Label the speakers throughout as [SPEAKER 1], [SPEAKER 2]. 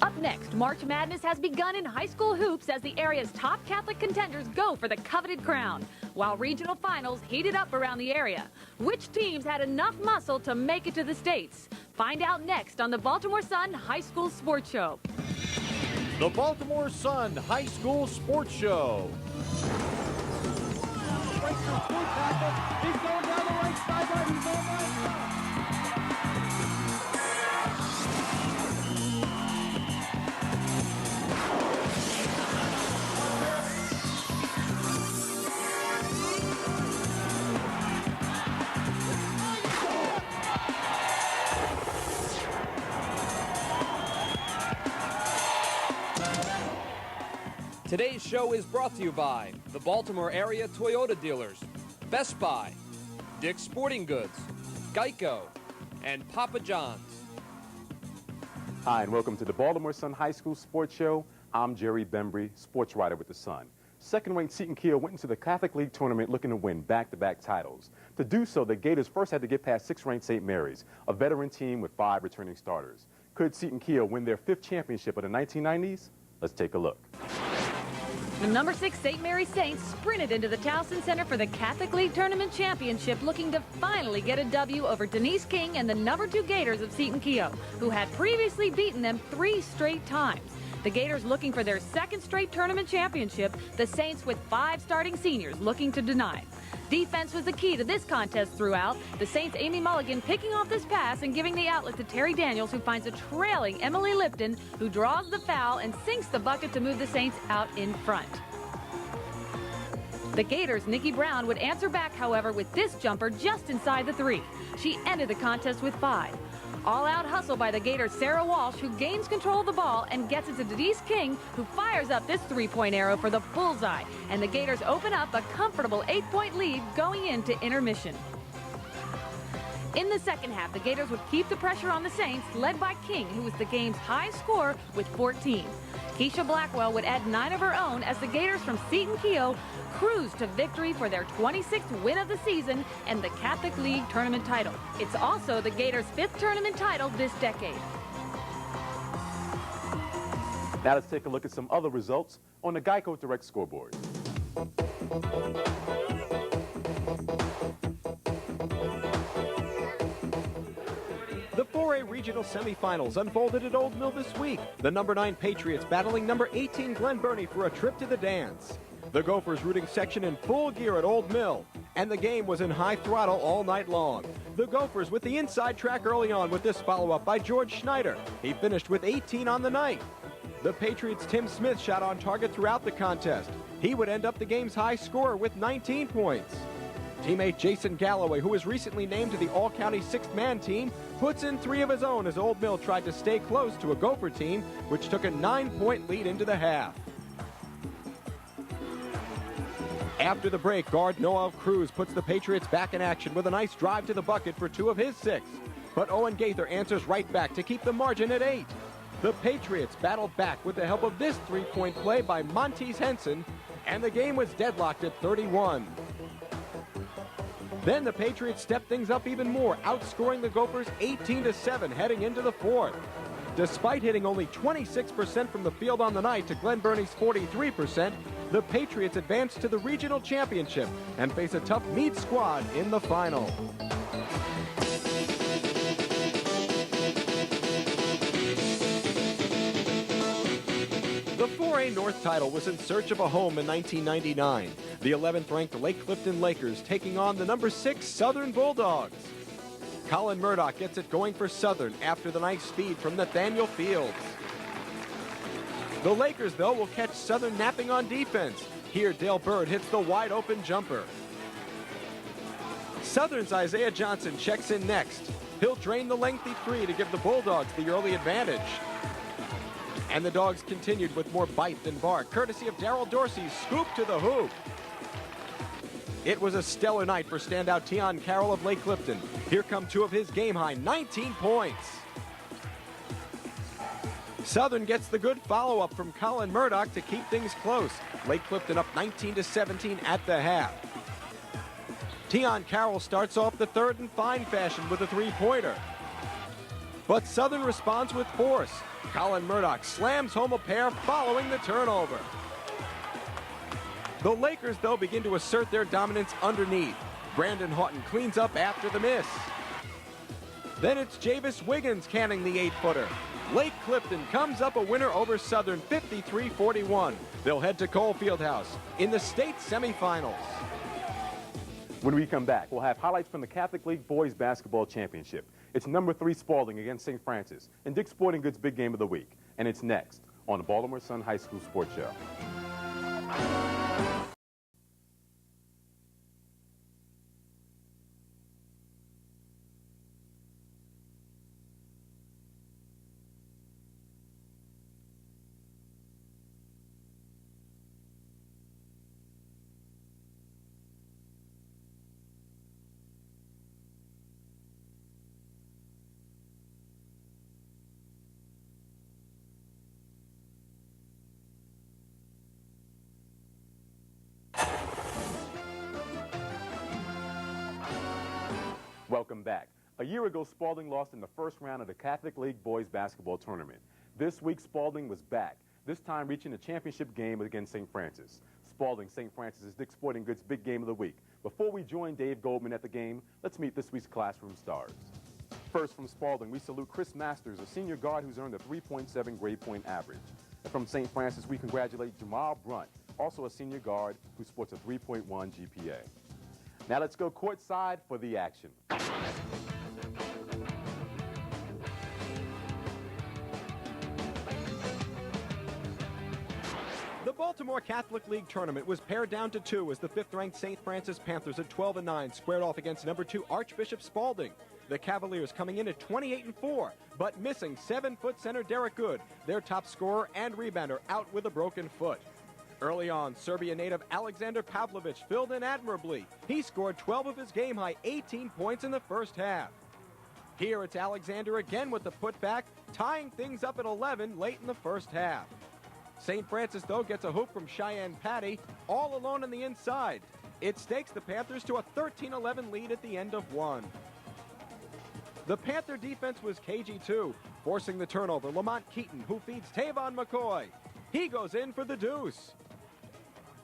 [SPEAKER 1] Up next, March Madness has begun in high school hoops as the area's top Catholic contenders go for the coveted crown, while regional finals heated up around the area. Which teams had enough muscle to make it to the States? Find out next on the Baltimore Sun High School Sports Show.
[SPEAKER 2] The Baltimore Sun High School Sports Show. He's going down the right sideline. He's on right side.
[SPEAKER 3] Today's show is brought to you by the Baltimore area Toyota dealers, Best Buy, Dick's Sporting Goods, Geico, and Papa John's.
[SPEAKER 4] Hi, and welcome to the Baltimore Sun High School Sports Show. I'm Jerry Bembry, sports writer with the Sun. Second-ranked Seton Keel went into the Catholic League tournament looking to win back-to-back titles. To do so, the Gators first had to get past 6th-ranked St. Mary's, a veteran team with 5 returning starters. Could Seton Keel win their 5th championship of the 1990s? Let's take a look.
[SPEAKER 1] The number 6 St. Mary's Saints sprinted into the Towson Center for the Catholic League Tournament Championship, looking to finally get a W over Denise King and the number 2 Gators of Seton Keel, who had previously beaten them 3 straight times. The Gators looking for their 2nd straight tournament championship, the Saints with 5 starting seniors looking to deny. Defense was the key to this contest throughout. The Saints' Amy Mulligan picking off this pass and giving the outlet to Terry Daniels, who finds a trailing Emily Lipton, who draws the foul and sinks the bucket to move the Saints out in front. The Gators' Nikki Brown would answer back, however, with this jumper just inside the 3. She ended the contest with 5. All-out hustle by the Gators' Sarah Walsh, who gains control of the ball and gets it to Denise King, who fires up this 3-point arrow for the bullseye. And the Gators open up a comfortable 8-point lead going into intermission. In the second half, the Gators would keep the pressure on the Saints, led by King, who was the game's high scorer with 14. Keisha Blackwell would add 9 of her own as the Gators from Seton Keel cruised to victory for their 26th win of the season and the Catholic League tournament title. It's also the Gators' 5th tournament title this decade.
[SPEAKER 4] Now let's take a look at some other results on the Geico Direct scoreboard.
[SPEAKER 5] The 4A regional semifinals unfolded at Old Mill this week. The number 9 Patriots battling number 18 Glen Burnie for a trip to the dance. The Gophers rooting section in full gear at Old Mill, and the game was in high throttle all night long. The Gophers with the inside track early on with this follow-up by George Schneider. He finished with 18 on the night. The Patriots' Tim Smith shot on target throughout the contest. He would end up the game's high scorer with 19 points. Teammate Jason Galloway, who was recently named to the All-County 6th-man team, puts in 3 of his own as Old Mill tried to stay close to a Gopher team, which took a 9-point lead into the half. After the break, guard Noel Cruz puts the Patriots back in action with a nice drive to the bucket for 2 of his 6. But Owen Gaither answers right back to keep the margin at 8. The Patriots battled back with the help of this 3-point play by Montez Henson, and the game was deadlocked at 31. Then the Patriots stepped things up even more, outscoring the Gophers 18-7 heading into the 4th. Despite hitting only 26% from the field on the night to Glen Burnie's 43%, the Patriots advance to the regional championship and face a tough Meade squad in the final. The 4A North title was in search of a home in 1999. The 11th-ranked Lake Clifton Lakers taking on the number 6 Southern Bulldogs. Colin Murdoch gets it going for Southern after the nice feed from Nathaniel Fields. The Lakers, though, will catch Southern napping on defense. Here, Dale Bird hits the wide-open jumper. Southern's Isaiah Johnson checks in next. He'll drain the lengthy 3 to give the Bulldogs the early advantage. And the Dogs continued with more bite than bark, courtesy of Darrell Dorsey's scoop to the hoop. It was a stellar night for standout Tion Carroll of Lake Clifton. Here come 2 of his game-high 19 points. Southern gets the good follow-up from Colin Murdoch to keep things close. Lake Clifton up 19-17 at the half. Tion Carroll starts off the 3rd in fine fashion with a 3-pointer. but Southern responds with force. Colin Murdoch slams home a pair following the turnover. The Lakers, though, begin to assert their dominance underneath. Brandon Houghton cleans up after the miss. Then it's Javis Wiggins canning the 8-footer. Lake Clifton comes up a winner over Southern 53-41. They'll head to Cole Fieldhouse in the state semifinals.
[SPEAKER 4] When we come back, we'll have highlights from the Catholic League Boys Basketball Championship. It's number 3 Spalding against St. Francis and Dick's Sporting Goods Big Game of the Week. And it's next on the Baltimore Sun High School Sports Show. Welcome back. A year ago, Spalding lost in the first round of the Catholic League Boys Basketball Tournament. This week, Spalding was back, this time reaching the championship game against St. Francis. Spalding St. Francis is Dick's Sporting Goods Big Game of the Week. Before we join Dave Goldman at the game, let's meet this week's classroom stars. First from Spalding, we salute Chris Masters, a senior guard who's earned a 3.7 grade point average. And from St. Francis, we congratulate Jamal Brunt, also a senior guard who sports a 3.1 GPA. Now let's go courtside for the action.
[SPEAKER 5] The Baltimore Catholic League tournament was pared down to 2 as the 5th-ranked St. Francis Panthers at 12-9 squared off against number 2 Archbishop Spalding. The Cavaliers coming in at 28-4, but missing 7-foot center Derek Good, their top scorer and rebounder, out with a broken foot. Early on, Serbia native Alexander Pavlovic filled in admirably. He scored 12 of his game-high 18 points in the first half. Here it's Alexander again with the putback, tying things up at 11 late in the first half. St. Francis, though, gets a hoop from Cheyenne Patty, all alone on the inside. It stakes the Panthers to a 13-11 lead at the end of 1. The Panther defense was cagey, too, forcing the turnover. Lamont Keaton, who feeds Tavon McCoy. He goes in for the deuce.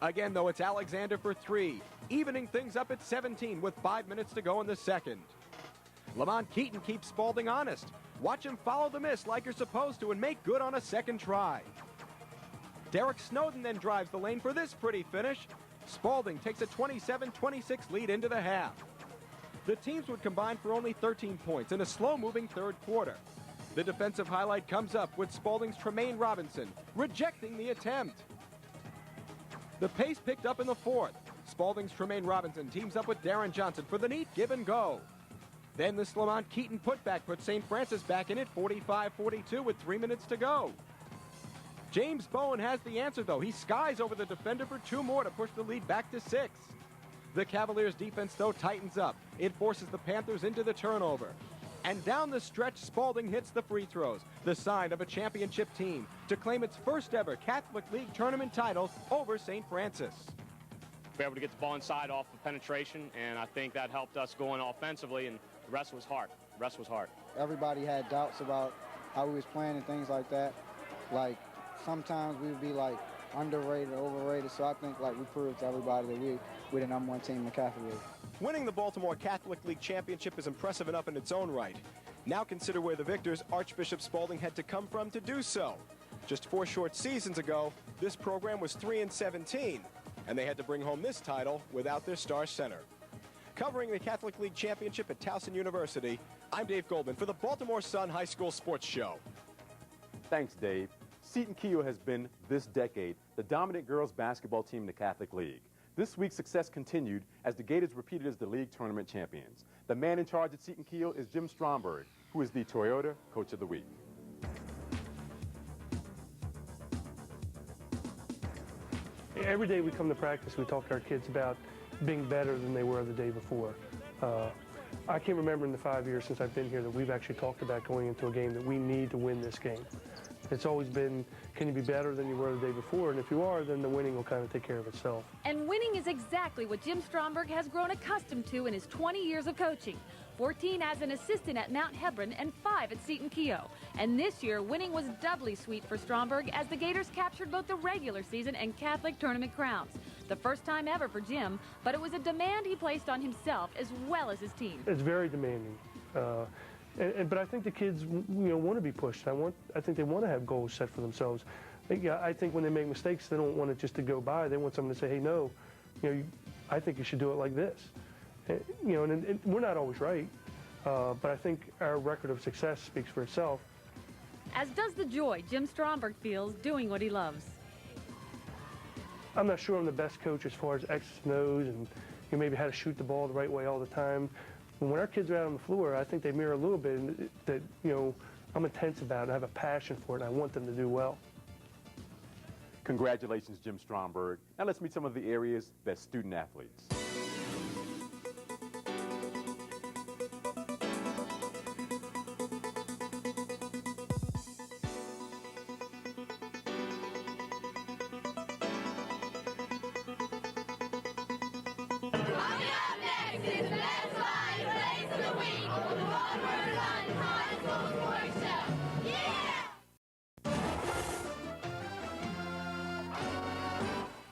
[SPEAKER 5] Again, though, it's Alexander for 3, evening things up at 17 with 5 minutes to go in the second. Lamont Keaton keeps Spalding honest. Watch him follow the miss like you're supposed to and make good on a second try. Derek Snowden then drives the lane for this pretty finish. Spalding takes a 27-26 lead into the half. The teams would combine for only 13 points in a slow-moving third quarter. The defensive highlight comes up with Spalding's Tremaine Robinson rejecting the attempt. The pace picked up in the fourth. Spalding's Tremaine Robinson teams up with Darren Johnson for the neat give and go. Then this Lamont Keaton putback puts St. Francis back in it 45-42 with 3 minutes to go. James Bowen has the answer, though. He skies over the defender for 2 more to push the lead back to 6. The Cavaliers' defense, though, tightens up. It forces the Panthers into the turnover. And down the stretch, Spalding hits the free throws, the sign of a championship team, to claim its first ever Catholic League tournament title over St. Francis.
[SPEAKER 6] We were able to get the ball inside off the penetration, and I think that helped us going offensively, and the rest was hard. The rest was hard.
[SPEAKER 7] Everybody had doubts about how we was playing and things like that. Like, sometimes we would be, like, underrated or overrated, so I think, like, we proved to everybody that we're the #1 team in the Catholic League.
[SPEAKER 5] Winning the Baltimore Catholic League championship is impressive enough in its own right. Now consider where the victors, Archbishop Spalding, had to come from to do so. Just 4 short seasons ago, this program was 3-17, and they had to bring home this title without their star center. Covering the Catholic League championship at Towson University, I'm Dave Goldman for the Baltimore Sun High School Sports Show.
[SPEAKER 4] Thanks, Dave. Seton Keogh has been, this decade, the dominant girls basketball team in the Catholic League. This week's success continued as the Gators repeated as the league tournament champions. The man in charge at Seton Keogh is Jim Stromberg, who is the Toyota Coach of the Week.
[SPEAKER 8] Every day we come to practice, we talk to our kids about being better than they were the day before. I can't remember in the 5 years since I've been here that we've actually talked about going into a game that we need to win this game. It's always been, can you be better than you were the day before? And if you are, then the winning will kind of take care of itself.
[SPEAKER 1] And winning is exactly what Jim Stromberg has grown accustomed to in his 20 years of coaching. 14 as an assistant at Mount Hebron, and 5 at Seton Keogh. And this year, winning was doubly sweet for Stromberg as the Gators captured both the regular season and Catholic tournament crowns. The first time ever for Jim, but it was a demand he placed on himself as well as his team.
[SPEAKER 8] It's very demanding. But I think the kids, want to be pushed. I think they want to have goals set for themselves. I think when they make mistakes, they don't want it just to go by. They want someone to say, hey, no, I think you should do it like this. And we're not always right, but I think our record of success speaks for itself.
[SPEAKER 1] As does the joy Jim Stromberg feels doing what he loves.
[SPEAKER 8] I'm not sure I'm the best coach as far as X's and O's and maybe how to shoot the ball the right way all the time. When our kids are out on the floor, I think they mirror a little bit that, I'm intense about it. I have a passion for it, and I want them to do well.
[SPEAKER 4] Congratulations, Jim Stromberg. Now let's meet some of the area's best student athletes.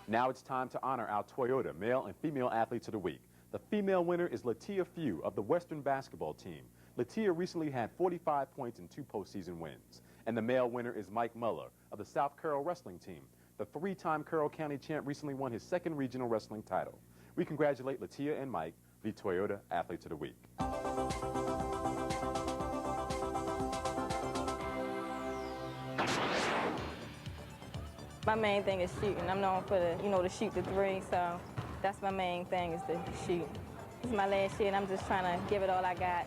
[SPEAKER 4] Now it's time to honor our Toyota male and female athletes of the week. The female winner is Latia Few of the Western basketball team. Latia recently had 45 points in 2 postseason wins. And the male winner is Mike Muller of the South Carroll wrestling team. The 3-time Carroll County champ recently won his 2nd regional wrestling title. We congratulate Latia and Mike, the Toyota athletes of the week.
[SPEAKER 9] My main thing is shooting. I'm known for to shoot the 3, so that's my main thing is to shoot. This is my last year, and I'm just trying to give it all I got,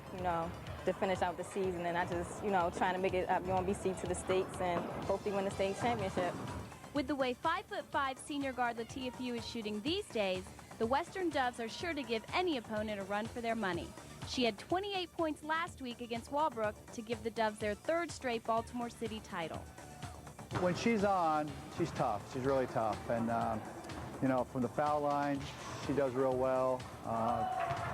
[SPEAKER 9] to finish out the season. And I just, trying to make it up UMBC to the states and hopefully win the state championship.
[SPEAKER 10] With the way 5'5" senior guard Latia Few is shooting these days, the Western Doves are sure to give any opponent a run for their money. She had 28 points last week against Walbrook to give the Doves their 3rd straight Baltimore City title.
[SPEAKER 11] When she's on, she's tough. She's really tough. And, from the foul line, she does real well.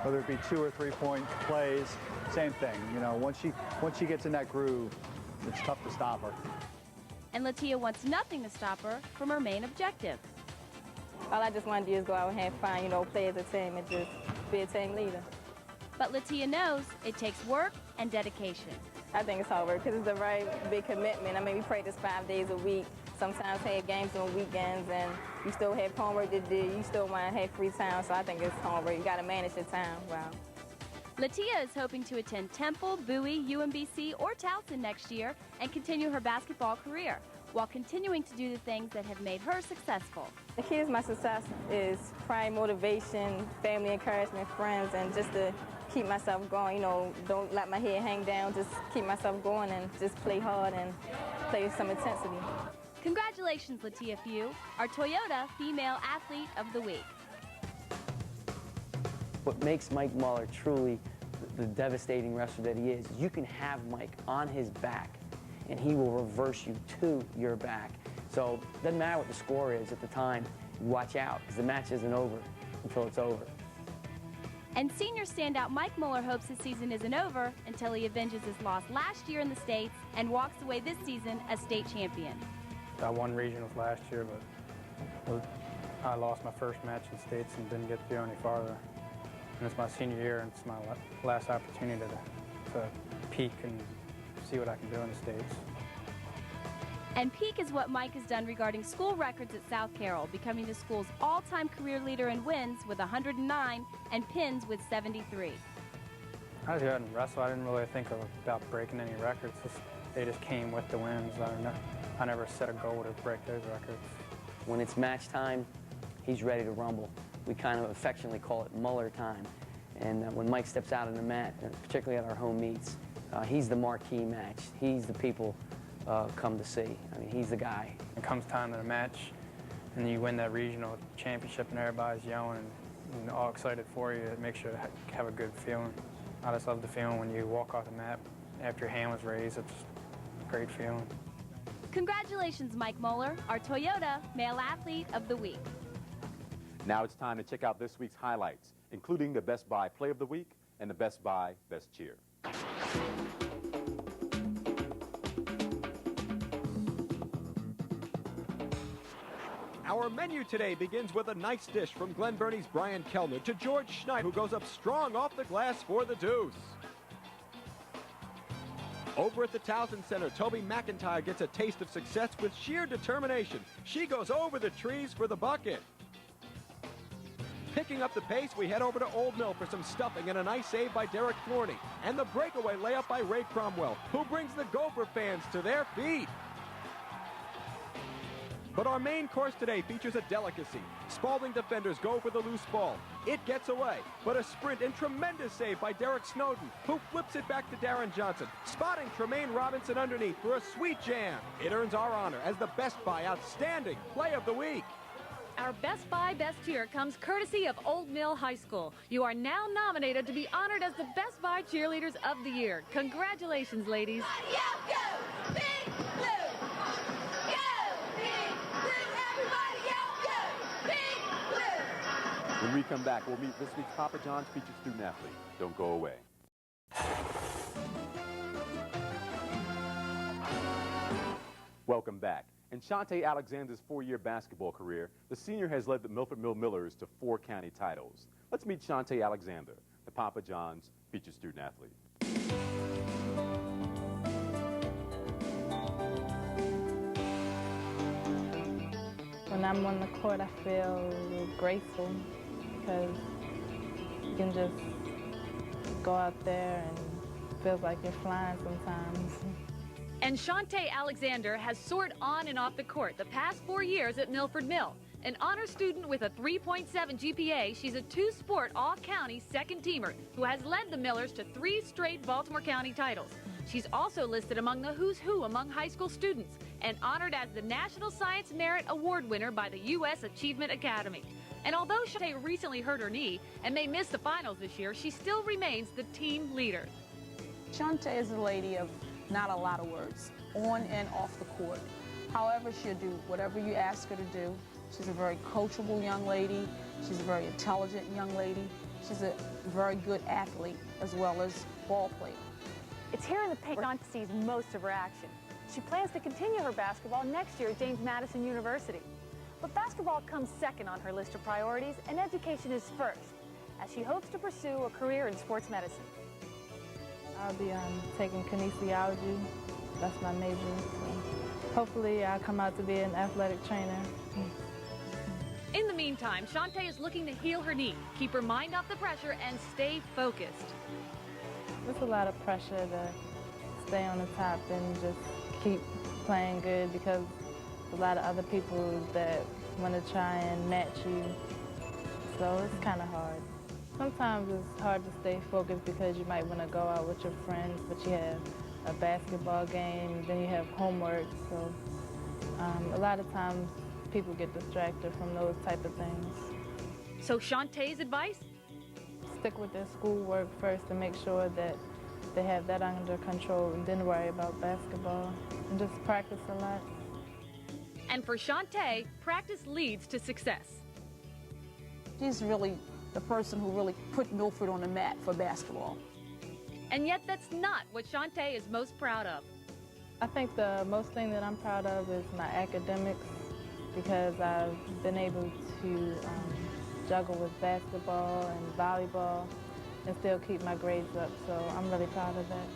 [SPEAKER 11] Whether it be 2 or 3-point plays, same thing. Once she gets in that groove, it's tough to stop her.
[SPEAKER 10] And Latia wants nothing to stop her from her main objective.
[SPEAKER 9] All I just want to do is go out and have fun, play as a team and just be a team leader.
[SPEAKER 10] But Latia knows it takes work and dedication.
[SPEAKER 9] I think it's hard work because it's a very big commitment. I mean, we practice 5 days a week. Sometimes have games on weekends, and you still have homework to do. You still want to have free time, so I think it's homework. You got to manage your time. Wow.
[SPEAKER 10] Latia is hoping to attend Temple, Bowie, UMBC, or Towson next year and continue her basketball career, while continuing to do the things that have made her successful.
[SPEAKER 9] The key to my success is pride, motivation, family encouragement, friends, and just to keep myself going. Don't let my head hang down. Just keep myself going and just play hard and play with some intensity.
[SPEAKER 10] Congratulations, Latia Few, our Toyota Female Athlete of the Week.
[SPEAKER 12] What makes Mike Muller truly the devastating wrestler that he is you can have Mike on his back, and he will reverse you to your back. So it doesn't matter what the score is at the time. Watch out, because the match isn't over until it's over.
[SPEAKER 10] And senior standout Mike Muller hopes his season isn't over until he avenges his loss last year in the States and walks away this season as state champion.
[SPEAKER 13] I won regionals last year, but I lost my first match in States and didn't get to go any farther. And it's my senior year, and it's my last opportunity to peak and see what I can do in the States.
[SPEAKER 10] And peak is what Mike has done regarding school records at South Carroll, becoming the school's all-time career leader in wins with 109 and pins with 73.
[SPEAKER 13] I was good in wrestle. I didn't really think about breaking any records. They just came with the wins. I never set a goal to break those records.
[SPEAKER 12] When it's match time, he's ready to rumble. We kind of affectionately call it Muller time. And when Mike steps out on the mat, particularly at our home meets, he's the marquee match. He's the people come to see. I mean, he's the guy.
[SPEAKER 13] It comes time to the match, and you win that regional championship, and everybody's yelling and all excited for you. It makes you have a good feeling. I just love the feeling when you walk off the mat after your hand was raised. It's a great feeling.
[SPEAKER 10] Congratulations, Mike Muller, our Toyota Male Athlete of the Week.
[SPEAKER 4] Now it's time to check out this week's highlights, including the Best Buy Play of the Week and the Best Buy Best Cheer.
[SPEAKER 5] Our menu today begins with a nice dish from Glen Burnie's Brian Kellner to George Schneider, who goes up strong off the glass for the deuce. Over at the Towson Center, Toby McIntyre gets a taste of success with sheer determination. She goes over the trees for the bucket. Picking up the pace, we head over to Old Mill for some stuffing and a nice save by Derek Thorney. And the breakaway layup by Ray Cromwell, who brings the Gopher fans to their feet. But our main course today features a delicacy. Spalding defenders go for the loose ball. It gets away, but a sprint and tremendous save by Derek Snowden, who flips it back to Darren Johnson, spotting Tremaine Robinson underneath for a sweet jam. It earns our honor as the Best Buy Outstanding Play of the Week.
[SPEAKER 1] Our Best Buy Best Cheer comes courtesy of Old Mill High School. You are now nominated to be honored as the Best Buy Cheerleaders of the Year. Congratulations, ladies.
[SPEAKER 4] When we come back, we'll meet this week's Papa John's featured student athlete. Don't go away. Welcome back. In Chante Alexander's 4-year basketball career, the senior has led the Milford Mill Millers to 4 county titles. Let's meet Chante Alexander, the Papa John's featured student athlete.
[SPEAKER 14] When I'm on the court, I feel grateful because you can just go out there and feel like you're flying sometimes.
[SPEAKER 1] And Chante Alexander has soared on and off the court the past 4 years at Milford Mill. An honor student with a 3.7 GPA, she's a 2-sport all-county second-teamer who has led the Millers to 3 straight Baltimore County titles. She's also listed among the who's who among high school students and honored as the National Science Merit Award winner by the U.S. Achievement Academy. And although Chante recently hurt her knee and may miss the finals this year, she still remains the team leader.
[SPEAKER 15] Chante is a lady of not a lot of words, on and off the court. However, she'll do whatever you ask her to do. She's a very coachable young lady. She's a very intelligent young lady. She's a very good athlete as well as ball player.
[SPEAKER 16] It's here in the paint Chante sees most of her action. She plans to continue her basketball next year at James Madison University. But basketball comes second on her list of priorities, and education is first, as she hopes to pursue a career in sports medicine.
[SPEAKER 14] I'll be taking kinesiology. That's my major. So hopefully I'll come out to be an athletic trainer.
[SPEAKER 1] In the meantime, Chante is looking to heal her knee, keep her mind off the pressure, and stay focused.
[SPEAKER 14] There's a lot of pressure to stay on the top and just keep playing good because a lot of other people that want to try and match you. So it's kind of hard. Sometimes it's hard to stay focused because you might want to go out with your friends, but you have a basketball game, then you have homework. So a lot of times people get distracted from those type of things.
[SPEAKER 1] So Chante's advice?
[SPEAKER 14] Stick with their schoolwork first to make sure that they have that under control and then worry about basketball and just practice a lot.
[SPEAKER 1] And for Chante, practice leads to success.
[SPEAKER 15] She's really the person who really put Milford on the map for basketball.
[SPEAKER 1] And yet that's not what Chante is most proud of.
[SPEAKER 14] I think the most thing that I'm proud of is my academics because I've been able to juggle with basketball and volleyball and still keep my grades up, so I'm really proud of that.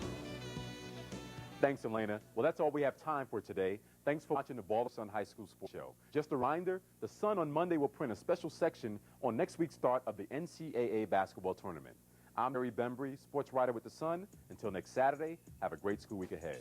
[SPEAKER 4] Thanks, Elena. Well, that's all we have time for today. Thanks for watching the Baltimore Sun High School Sports Show. Just a reminder, the Sun on Monday will print a special section on next week's start of the NCAA basketball tournament. I'm Jerry Bembry, sports writer with the Sun. Until next Saturday, have a great school week ahead.